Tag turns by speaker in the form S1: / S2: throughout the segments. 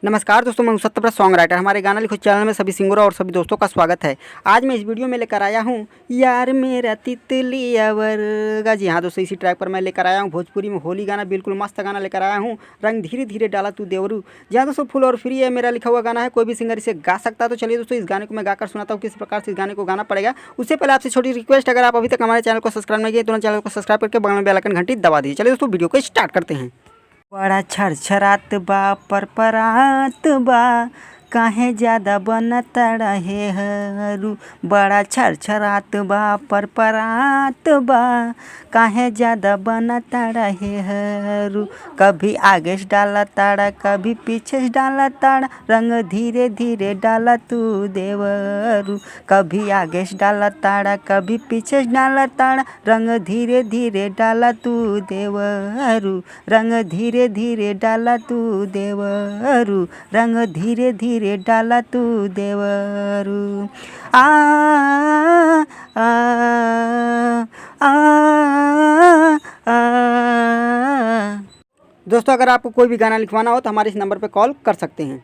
S1: नमस्कार दोस्तों, मैं हूं सत्यव्रत सॉन्ग राइटर। हमारे गाना लिखो चैनल में सभी सिंगरों और सभी दोस्तों का स्वागत है। आज मैं इस वीडियो में लेकर आया हूं यार मेरा तितली अवरगा। जी हाँ दोस्तों, इसी ट्रैक पर मैं लेकर आया हूं भोजपुरी में होली गाना, बिल्कुल मस्त गाना लेकर आया हूं। रंग धीरे धीरे डाला तू देवरू। जी हाँ दोस्तों, फुल और फ्री है, मेरा लिखा हुआ गाना है, कोई भी सिंगर इसे गा सकता है। तो चलिए दोस्तों, इस गाने को मैं गाकर सुनाता हूँ, किस प्रकार से इस गाने को गाना पड़ेगा। उससे पहले आपसे छोटी रिक्वेस्ट, अगर आप अभी तक हमारे चैनल को सब्सक्राइब नहीं किए तो चैनल को सब्सक्राइब करके बगल में बेल आइकन घंटी दबा दीजिए। चलिए दोस्तों, वीडियो को स्टार्ट करते हैं। बड़ा छरछरात बा परपरात बा, काहे ज्यादा बनता रहे हरू। बड़ा छरछरात बा परपरात बा, काहे ज्यादा बनता रहे हरू। कभी आगे से डाला ताड़ा, कभी पीछे से डाला ताड़ा, रंग धीरे धीरे डाला तू देवरू। कभी आगे से डाला ताड़ा, कभी पीछे से डाला ताड़ा, रंग धीरे धीरे डाला तू देवरू। रंग धीरे धीरे डाला तू देवरू, रंग धीरे धीरे डाला तू देवरू। आ आ आ आ। दोस्तों, अगर आपको कोई भी गाना लिखवाना हो तो हमारे इस नंबर पर कॉल कर सकते हैं।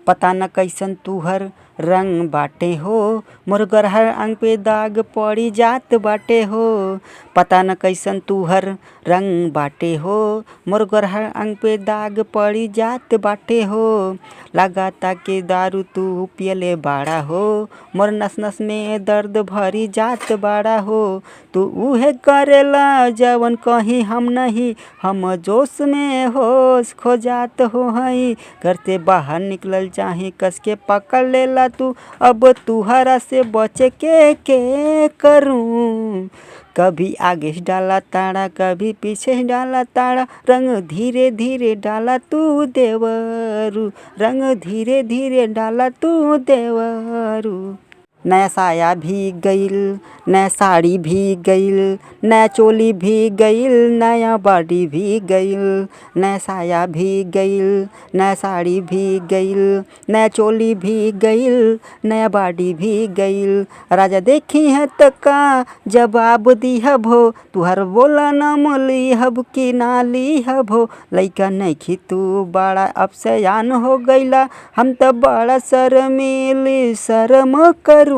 S1: पता न कैसन तुहर रंग बाटे हो, मोर गरहर अंग पे दाग पड़ी जात बाटे हो। पता न कैसन तुहर रंग बाटे हो, मोर गरहर अंग पे दाग पड़ी जात बाटे हो। लगाता के दारू तू पियले बाड़ा हो, मोर नस नस में दर्द भरी जात बाड़ा हो। तू उहे करेला जवन कहीं हम नहीं, हम जोश में होश खो जात हो हई। घर से बाहर निकलल चाहे कस के पकड़ लेला तू, अब तुहरा से बचे के करूं। कभी आगे से डाला ताड़ा, कभी पीछे से डाला ताड़ा, रंग धीरे धीरे डाला तू देवरू। रंग धीरे धीरे डाला तू देवरू। नया साया भी गईल, नया साड़ी भी गईल, नया चोली भी गईल, नया बॉडी भी गईल। नया साया भी गईल, नया साड़ी भी गईल, नया चोली भी गईल, नया बॉडी भी गईल। राजा देखी है त का जवाब दिहब हो, तुहर बोला न मोलिहब कि ना लिहब हो। लइका नइखी तू बड़ा अब सयान हो गईला, हम त बड़ा शर्मीली शर्म करूं।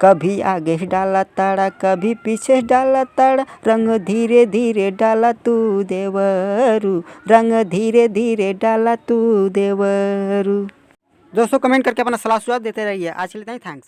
S1: कभी आगे से डाला ताड़ा, कभी पीछे से डाला ताड़ा, रंग धीरे धीरे डाला तू देवरू। रंग धीरे धीरे डाला तू देवरू। दोस्तों, कमेंट करके अपना सलाह सुझाव देते रहिए। आज के लिए थैंक्स।